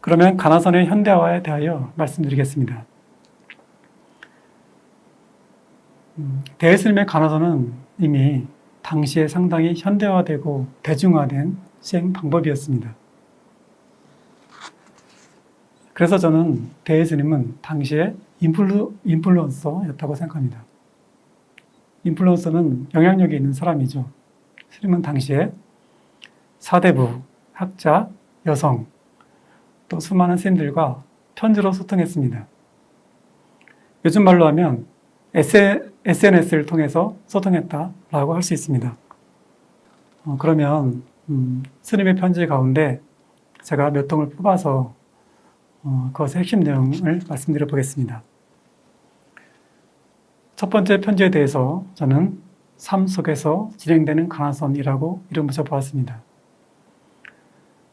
그러면 가나선의 현대화에 대하여 말씀드리겠습니다. 대예스님의 가나선은 이미 당시에 상당히 현대화되고 대중화된 시행 방법이었습니다. 그래서 저는 대예스님은 당시에 인플루언서였다고 생각합니다. 인플루언서는 영향력이 있는 사람이죠. 스님은 당시에 사대부, 학자, 여성, 또 수많은 스님들과 편지로 소통했습니다. 요즘 말로 하면 SNS를 통해서 소통했다라고 할 수 있습니다. 그러면 스님의 편지 가운데 제가 몇 통을 뽑아서 그것의 핵심 내용을 말씀드려 보겠습니다. 첫 번째 편지에 대해서 저는 삶 속에서 진행되는 가나선이라고 이름 붙여보았습니다.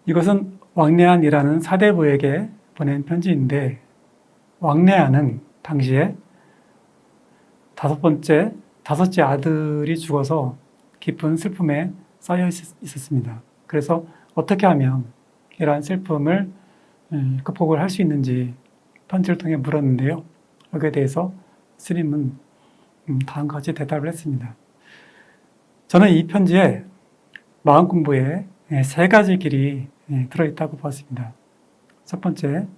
이것은 왕래안이라는 사대부에게 보낸 편지인데, 왕래안은 당시에 다섯째 아들이 죽어서 깊은 슬픔에 쌓여 있었습니다. 그래서 어떻게 하면 이러한 슬픔을 극복을 할 수 있는지 편지를 통해 물었는데요. 여기에 대해서 스님은 다음과 같이 대답을 했습니다. 저는 이 편지에 마음 공부에 세 가지 길이 들어있다고 보았습니다. 첫 번째는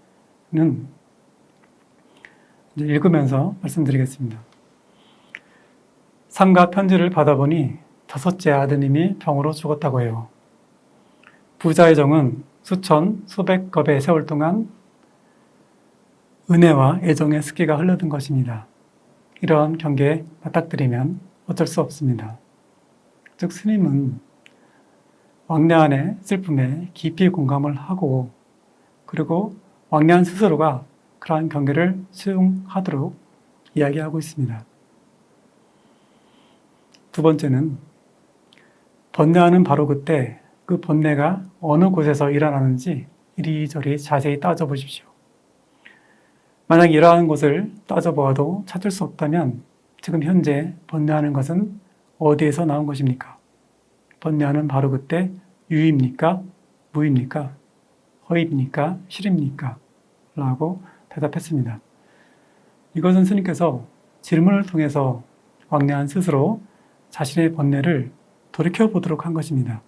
읽으면서 말씀드리겠습니다. 삶과 편지를 받아보니 다섯째 아드님이 병으로 죽었다고 해요. 부자의 정은 수천, 수백 겁의 세월 동안 은혜와 애정의 습기가 흘러든 것입니다. 이러한 경계에 맞닥뜨리면 어쩔 수 없습니다. 즉 스님은 왕래안의 슬픔에 깊이 공감을 하고, 그리고 왕래안 스스로가 그러한 경계를 수용하도록 이야기하고 있습니다. 두 번째는 번뇌하는 바로 그때 그 번뇌가 어느 곳에서 일어나는지 이리저리 자세히 따져보십시오. 만약 이러한 곳을 따져보아도 찾을 수 없다면 지금 현재 번뇌하는 것은 어디에서 나온 것입니까? 번뇌하는 바로 그때 유입니까? 무입니까? 허입니까? 실입니까? 라고 대답했습니다. 이것은 스님께서 질문을 통해서 왕래안 스스로 자신의 번뇌를 돌이켜보도록 한 것입니다.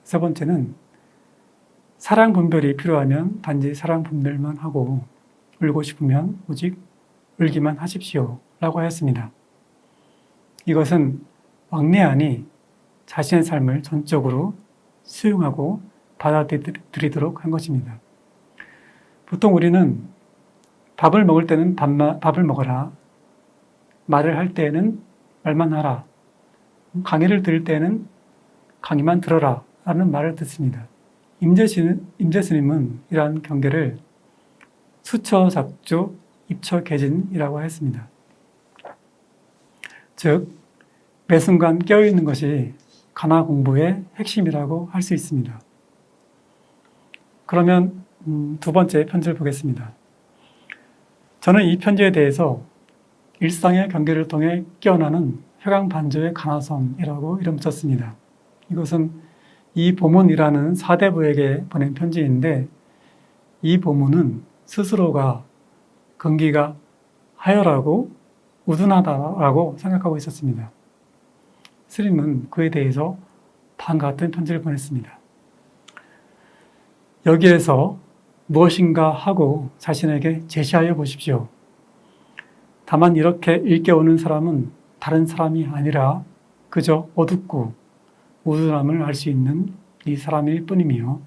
세 번째는 사랑 분별이 필요하면 단지 사랑 분별만 하고 울고 싶으면 오직 울기만 하십시오 라고 하였습니다. 이것은 왕래안이 자신의 삶을 전적으로 수용하고 받아들이도록 한 것입니다. 보통 우리는 밥을 먹을 때는 밥을 먹어라, 말을 할 때에는 말만 하라, 강의를 들을 때에는 강의만 들어라 라는 말을 듣습니다. 임재스님은 이러한 경계를 수처작주, 입처개진이라고 했습니다. 즉, 매 순간 깨어있는 것이 가나 공부의 핵심이라고 할 수 있습니다. 그러면 두 번째 편지를 보겠습니다. 저는 이 편지에 대해서 일상의 경계를 통해 깨어나는 회광반조의 가나선이라고 이름 붙였습니다. 이것은 이 보문이라는 사대부에게 보낸 편지인데, 이 보문은 스스로가 근기가 하열하고 우둔하다라고 생각하고 있었습니다. 스님은 그에 대해서 다음과 같은 편지를 보냈습니다. 여기에서 무엇인가 하고 자신에게 제시하여 보십시오. 다만 이렇게 일깨우는 사람은 다른 사람이 아니라 그저 어둡고 우둔함을 알 수 있는 이 사람일 뿐이며,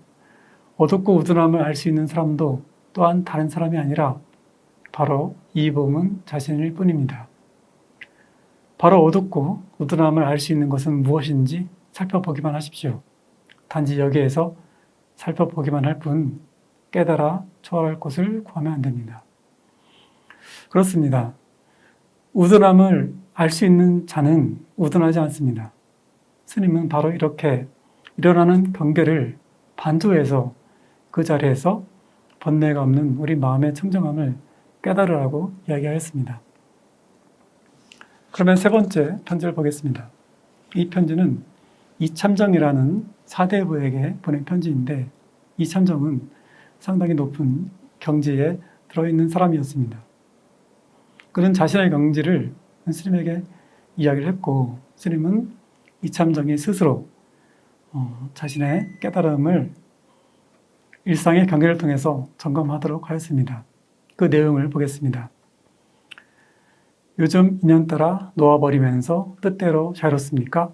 어둡고 우둔함을 알 수 있는 사람도 또한 다른 사람이 아니라 바로 이 몸은 자신일 뿐입니다. 바로 어둡고 우둔함을 알 수 있는 것은 무엇인지 살펴보기만 하십시오. 단지 여기에서 살펴보기만 할 뿐 깨달아 초월할 곳을 구하면 안 됩니다. 그렇습니다. 우둔함을 알 수 있는 자는 우둔하지 않습니다. 스님은 바로 이렇게 일어나는 경계를 반조해서 그 자리에서 번뇌가 없는 우리 마음의 청정함을 깨달으라고 이야기하였습니다. 그러면 세 번째 편지를 보겠습니다. 이 편지는 이참정이라는 사대부에게 보낸 편지인데, 이찬정은 상당히 높은 경지에 들어있는 사람이었습니다. 그는 자신의 경지를 스님에게 이야기를 했고, 스님은 이참정이 스스로 자신의 깨달음을 일상의 경계를 통해서 점검하도록 하였습니다. 그 내용을 보겠습니다. 요즘 인연 따라 놓아버리면서 뜻대로 자유롭습니까?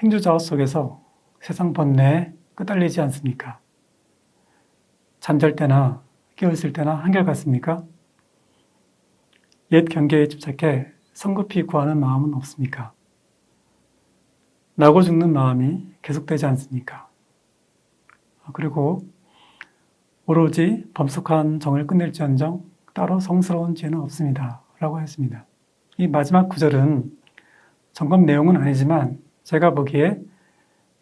행주자업 속에서 세상 번뇌에 끄달리지 않습니까? 잠잘 때나 깨어있을 때나 한결같습니까? 옛 경계에 집착해 성급히 구하는 마음은 없습니까? 나고 죽는 마음이 계속되지 않습니까? 그리고 오로지 범속한 정을 끝낼지언정 따로 성스러운 죄는 없습니다. 라고 했습니다. 이 마지막 구절은 점검 내용은 아니지만 제가 보기에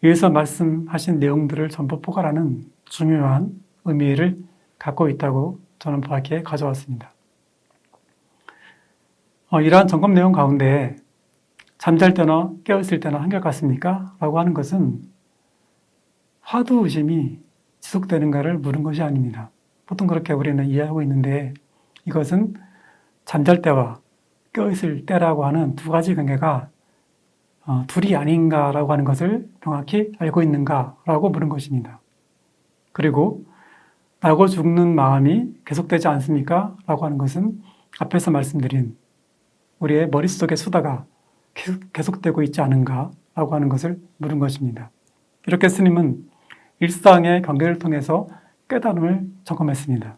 위에서 말씀하신 내용들을 전부 포괄하는 중요한 의미를 갖고 있다고 저는 보기에 가져왔습니다. 이러한 점검 내용 가운데 잠잘 때나 깨어있을 때나 한결같습니까? 라고 하는 것은 화두의심이 지속되는가를 물은 것이 아닙니다. 보통 그렇게 우리는 이해하고 있는데 이것은 잠잘 때와 깨어있을 때라고 하는 두 가지 관계가 둘이 아닌가라고 하는 것을 명확히 알고 있는가라고 물은 것입니다. 그리고 나고 죽는 마음이 계속되지 않습니까? 라고 하는 것은 앞에서 말씀드린 우리의 머릿속의 수다가 계속되고 있지 않은가라고 하는 것을 물은 것입니다. 이렇게 스님은 일상의 경계를 통해서 깨달음을 점검했습니다.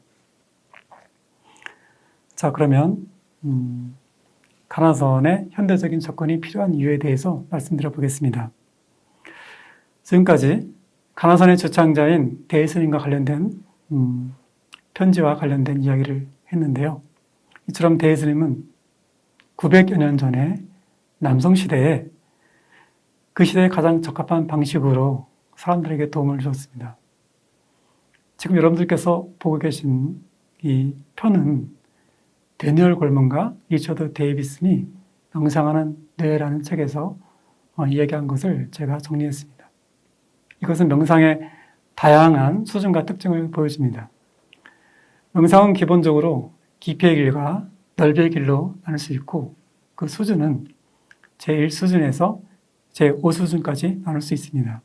자, 그러면 가나선의 현대적인 접근이 필요한 이유에 대해서 말씀드려 보겠습니다. 지금까지 가나선의 주창자인 대스님과 관련된 편지와 관련된 이야기를 했는데요. 이처럼 대스님은 900여 년 전에 남성시대에 그 시대에 가장 적합한 방식으로 사람들에게 도움을 주었습니다. 지금 여러분들께서 보고 계신 이 편은 데니얼 골먼과 리처드 데이비슨이 명상하는 뇌라는 책에서 이야기한 것을 제가 정리했습니다. 이것은 명상의 다양한 수준과 특징을 보여줍니다. 명상은 기본적으로 깊이의 길과 넓이의 길로 나눌 수 있고 그 수준은 제1수준에서 제5수준까지 나눌 수 있습니다.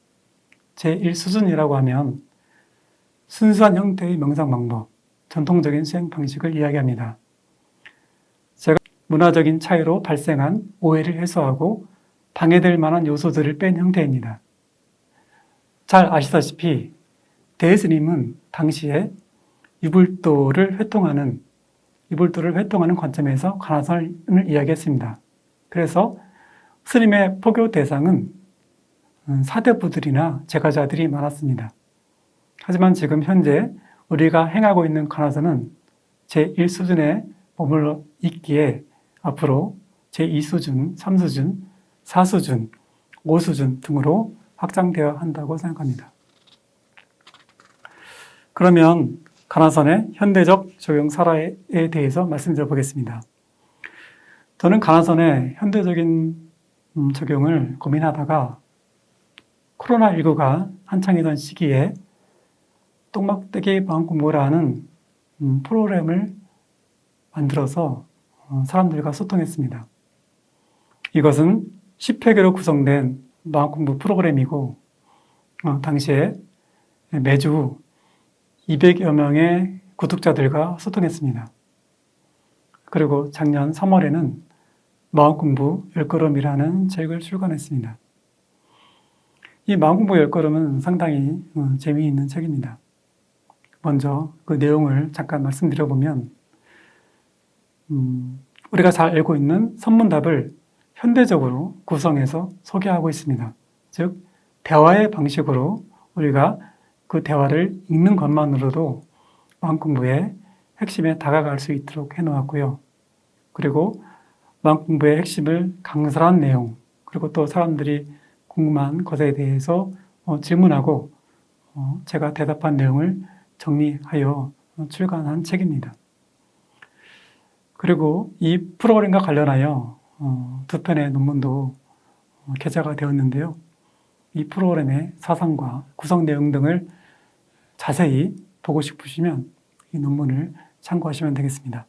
제1수준이라고 하면 순수한 형태의 명상 방법, 전통적인 수행 방식을 이야기합니다. 제가 문화적인 차이로 발생한 오해를 해소하고 방해될 만한 요소들을 뺀 형태입니다. 잘 아시다시피 대스님은 당시에 유불도를 회통하는 관점에서 가나선을 이야기했습니다. 그래서 스님의 포교 대상은 사대부들이나 제가자들이 많았습니다. 하지만 지금 현재 우리가 행하고 있는 가나선은 제1수준에 머물러 있기에 앞으로 제2수준, 3수준, 4수준, 5수준 등으로 확장되어야 한다고 생각합니다. 그러면 가나선의 현대적 적용 사례에 대해서 말씀드려 보겠습니다. 저는 가나선의 현대적인 적용을 고민하다가 코로나19가 한창이던 시기에 똥막대기 마음공부라는 프로그램을 만들어서 사람들과 소통했습니다. 이것은 10회계로 구성된 마음공부 프로그램이고 당시에 매주 200여 명의 구독자들과 소통했습니다. 그리고 작년 3월에는 마음공부 10걸음이라는 책을 출간했습니다. 이 마음공부 10걸음은 상당히 재미있는 책입니다. 먼저 그 내용을 잠깐 말씀드려보면 우리가 잘 알고 있는 선문답을 현대적으로 구성해서 소개하고 있습니다. 즉 대화의 방식으로 우리가 그 대화를 읽는 것만으로도 마음공부의 핵심에 다가갈 수 있도록 해놓았고요. 그리고 마음공부의 핵심을 강설한 내용, 그리고 또 사람들이 궁금한 것에 대해서 질문하고 제가 대답한 내용을 정리하여 출간한 책입니다. 그리고 이 프로그램과 관련하여 두 편의 논문도 게재가 되었는데요. 이 프로그램의 사상과 구성 내용 등을 자세히 보고 싶으시면 이 논문을 참고하시면 되겠습니다.